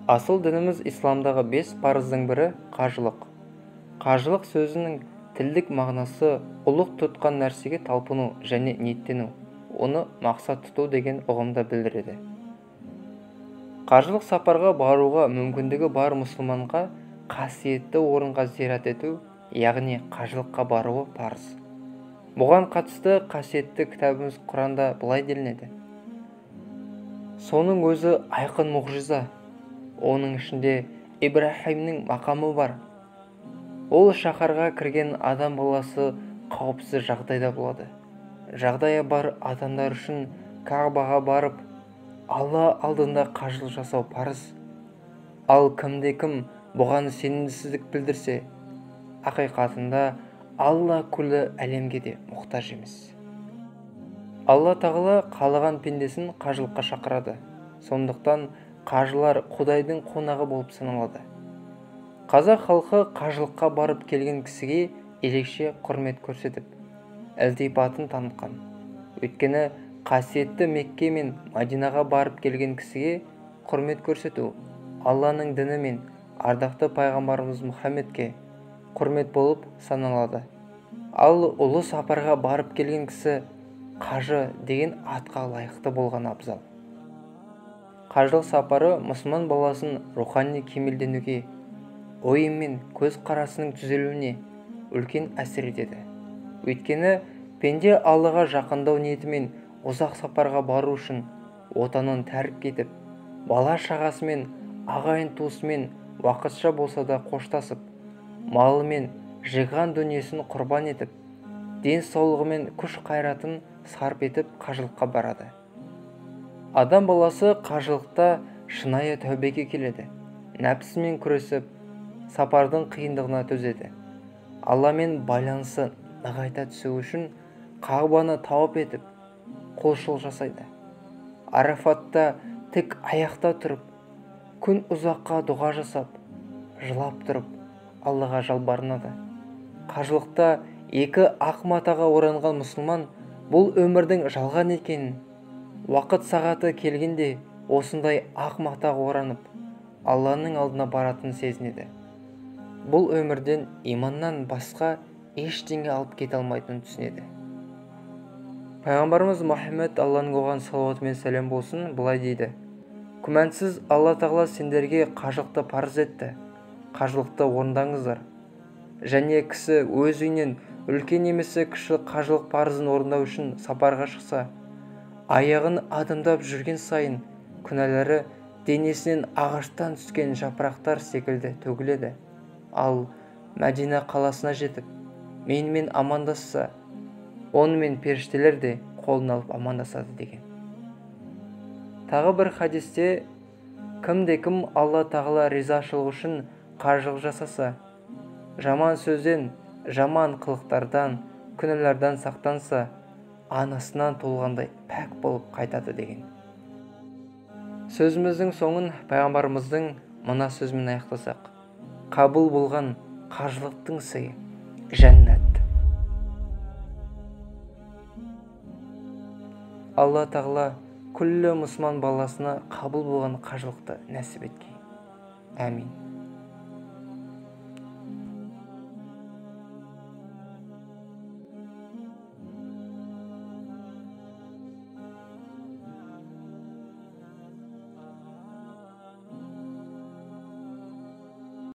Асыл дініміз исламдағы 5 парыздың бірі қажылық. Қажылық сөзінің тілдік мағынасы ұлық тұтқан нәрсеге талпыну және ниеттену, оны мақсат тұту деген ұғымды білдіреді. Қажылық сапарға баруға мүмкіндігі бар мұсылманға қасиетті орынға зиярат ету, яғни қажылыққа баруы парыз. Бұған қатысты қасиетті кітабымыз Құранда былай делінеді: соның өзі айқын мұғжиза, оның ішінде Ибраһимнің мақамы бар. Ол шаһарға кірген адам баласы қауіпсіз жағдайда болады. Жағдайы бар адамдар үшін Кағбаға барып, Алла алдында қажылық жасау парыз. Ал кімде-кім бұған сенімсіздік білдірсе, ақиқатында Алла күллі әлемге де мұқтаж емес. Алла тағала қалаған пендесін қажылыққа шақырады. Сондықтан қажылар Құдайдың қонағы болып саналады. Қазақ халқы қажылыққа барып келген кісіге ерекше құрмет көрсетіп, ілтипатын танытқан. Өйткені қасиетті Мекке мен Мадинаға барып келген кісіге құрмет көрсету Алланың діні мен ардақты пайғамбарымыз Мұхаммедке құрмет болып саналады. Ал ұлы сапарға барып келген кісі қажы деген атқа лайықты болған абзал. Қажылық сапары мұсылман баласын рухани кемелденуге, ойы мен көз қарасының түзелуіне үлкен әсер етеді. Өйткені пенде Аллаға жақындау ниетімен ұзақ сапарға бару үшін отанын тәрк етіп, бала шағасымен, ағайын туысымен уақытша болса да қоштасып, малы мен жиған дүниесін құрбан етіп, денсаулығы мен күш қайратын сарп етіп қажылыққа барады. Адам баласы қажылықта шынайы тәубеге келеді, нәпсімен күресіп, сапардың қиындығына төзеді. Алламен байланысы нығайта түсу үшін Қағбаны тауап етіп, құлшылық жасайды. Арафатта тік аяқта тұрып, күн ұзаққа дұға жасап, жылап тұрып, Аллаға жалбарынады. Қажылықта екі ақ матаға оранған мұсылман бұл өмірдің жалған екенін, уақыт сағаты келгенде осындай ақ матаға оранып, Алланың алдына баратын сезінеді. Бұл өмірден иманнан басқа ештеңе алып кете алмайтынын түсінеді. Пайғамбарымыз Мұхаммед, Алланың оған салауаты мен сәлем болсын, былай дейді: күмәнсіз Алла тағала сендерге қажылықты парыз етті. Қажылықты орындаңыздар. Және кісі өз үйінен үлкен немесе кіші қажылық парызын орындау үшін сапарға шықса, аяғын адымдап жүрген сайын күнәлары денесінен ағаштан түскен жапырақтар секілді төгіледі. Ал Мәдина қаласына жетіп, менімен амандасса, онымен періштелер де қолын алып амандасады деген. Тағы бір хадисте, кімде-кім Алла тағала ризашылығы үшін қажылық жасаса, жаман сөзден, жаман қылықтардан, күнәлардан сақтанса, анасынан туылғандай пәк болып қайтады деген. Сөзіміздің соңын пайғамбарымыздың мына сөзімен аяқтасақ: қабыл болған қажылықтың сыйы жәннат. Алла тағала күллі мұсылман баласына қабыл болған қажылықты нәсіп еткей. Әмин.